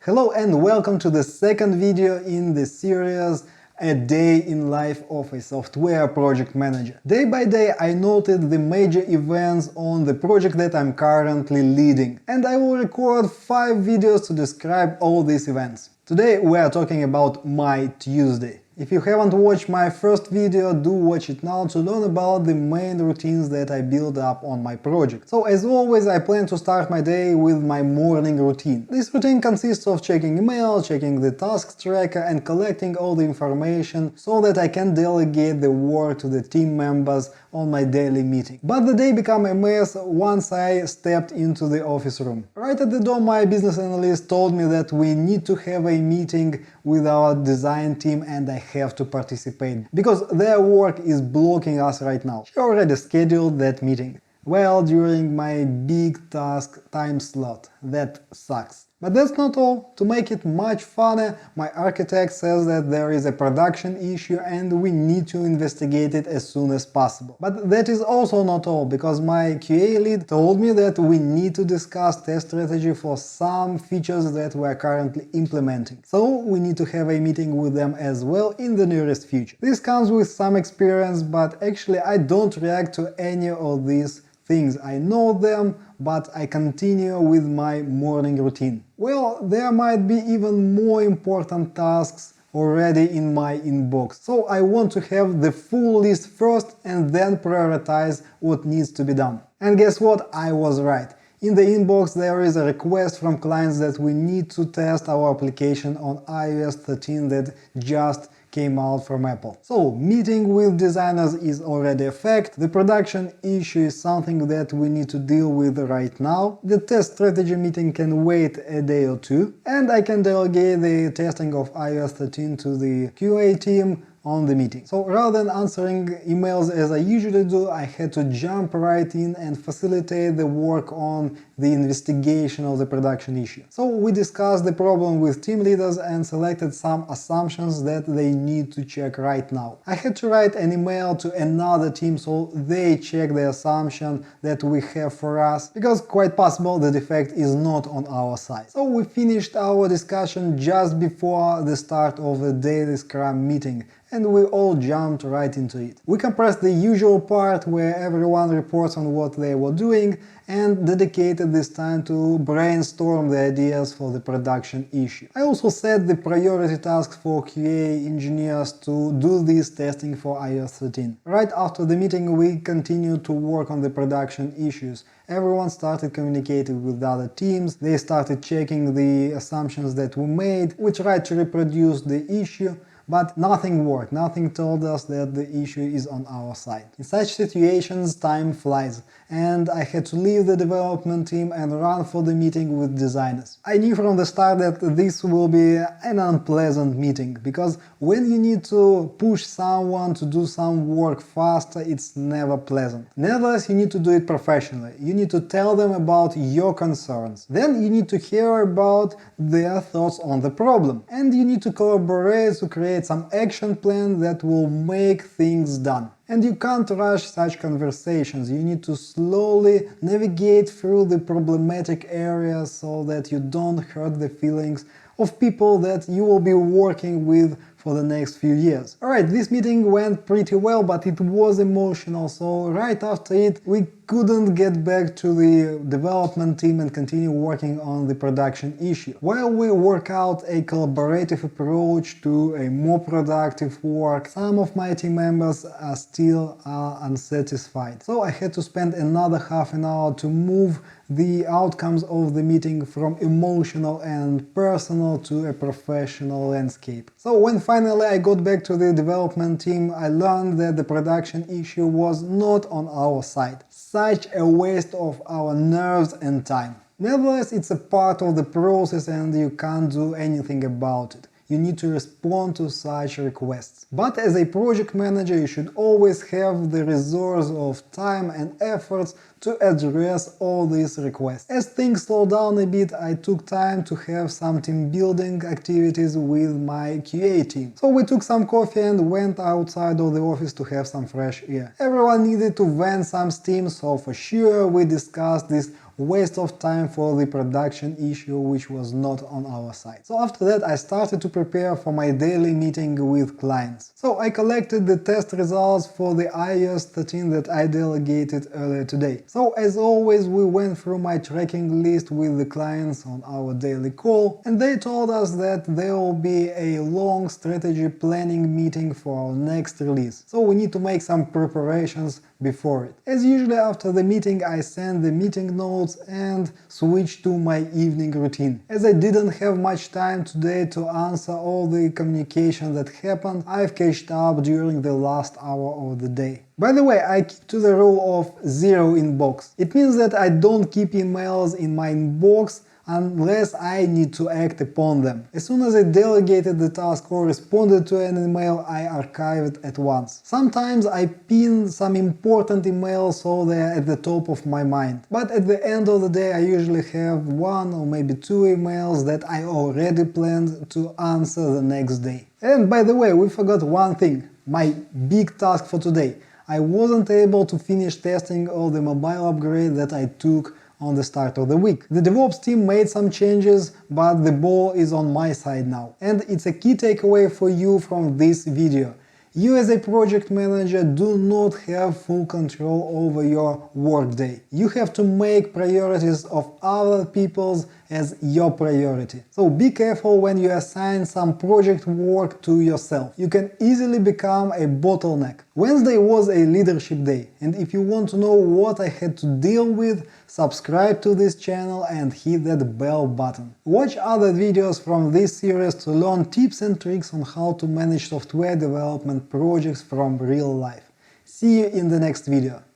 Hello and welcome to the second video in the series A Day in Life of a Software Project Manager. Day by day I noted the major events on the project that I'm currently leading, and I will record 5 videos to describe all these events. Today we are talking about my Tuesday. If you haven't watched my first video, do watch it now to learn about the main routines that I build up on my project. So as always, I plan to start my day with my morning routine. This routine consists of checking email, checking the tasks tracker and collecting all the information so that I can delegate the work to the team members on my daily meeting. But the day became a mess once I stepped into the office room. Right at the door, my business analyst told me that we need to have a meeting with our design team and I have to participate, because their work is blocking us right now. She already scheduled that meeting. Well, during my big task time slot. That sucks. But that's not all. To make it much funner, my architect says that there is a production issue and we need to investigate it as soon as possible. But that is also not all, because my QA lead told me that we need to discuss test strategy for some features that we are currently implementing. So we need to have a meeting with them as well in the nearest future. This comes with some experience, but actually I don't react to any of these things. I know them, but I continue with my morning routine. Well, there might be even more important tasks already in my inbox, so I want to have the full list first and then prioritize what needs to be done. And guess what? I was right. In the inbox there is a request from clients that we need to test our application on iOS 13 that just came out from Apple. So, meeting with designers is already a fact, the production issue is something that we need to deal with right now, the test strategy meeting can wait a day or two, and I can delegate the testing of iOS 13 to the QA team on the meeting. So rather than answering emails as I usually do, I had to jump right in and facilitate the work on the investigation of the production issue. So we discussed the problem with team leaders and selected some assumptions that they need to check right now. I had to write an email to another team so they check the assumption that we have for us, because quite possible the defect is not on our side. So we finished our discussion just before the start of the daily Scrum meeting, and we all jumped right into it. We compressed the usual part where everyone reports on what they were doing and dedicated this time to brainstorm the ideas for the production issue. I also set the priority tasks for QA engineers to do this testing for iOS 13. Right after the meeting we continued to work on the production issues. Everyone started communicating with other teams, they started checking the assumptions that we made, we tried to reproduce the issue, but nothing worked, nothing told us that the issue is on our side. In such situations, time flies, and I had to leave the development team and run for the meeting with designers. I knew from the start that this will be an unpleasant meeting, because when you need to push someone to do some work faster, it's never pleasant. Nevertheless, you need to do it professionally. You need to tell them about your concerns. Then you need to hear about their thoughts on the problem. And you need to collaborate to create some action plan that will make things done. And you can't rush such conversations, you need to slowly navigate through the problematic areas so that you don't hurt the feelings of people that you will be working with for the next few years. Alright, this meeting went pretty well, but it was emotional, so right after it we couldn't get back to the development team and continue working on the production issue. While we work out a collaborative approach to a more productive work, some of my team members are still unsatisfied. So I had to spend another half an hour to move the outcomes of the meeting from emotional and personal to a professional landscape. So when finally I got back to the development team, I learned that the production issue was not on our side. Such a waste of our nerves and time. Nevertheless, it's a part of the process and you can't do anything about it. You need to respond to such requests. But as a project manager, you should always have the resource of time and efforts to address all these requests. As things slowed down a bit, I took time to have some team building activities with my QA team. So we took some coffee and went outside of the office to have some fresh air. Everyone needed to vent some steam, so for sure we discussed this waste of time for the production issue which was not on our side. So after that I started to prepare for my daily meeting with clients. So I collected the test results for the iOS 13 that I delegated earlier today. So as always we went through my tracking list with the clients on our daily call, and they told us that there will be a long strategy planning meeting for our next release. So we need to make some preparations before it. As usually after the meeting I send the meeting notes and switch to my evening routine. As I didn't have much time today to answer all the communication that happened, I've caught up during the last hour of the day. By the way, I keep to the rule of zero inbox. It means that I don't keep emails in my inbox unless I need to act upon them. As soon as I delegated the task or responded to an email, I archive it at once. Sometimes I pin some important emails so they're at the top of my mind. But at the end of the day I usually have one or maybe two emails that I already planned to answer the next day. And by the way, we forgot one thing, my big task for today. I wasn't able to finish testing all the mobile upgrade that I took on the start of the week. The DevOps team made some changes, but the ball is on my side now. And it's a key takeaway for you from this video. You as a project manager do not have full control over your workday. You have to make priorities of other people's as your priority. So be careful when you assign some project work to yourself. You can easily become a bottleneck. Wednesday was a leadership day, and if you want to know what I had to deal with, subscribe to this channel and hit that bell button. Watch other videos from this series to learn tips and tricks on how to manage software development projects from real life. See you in the next video.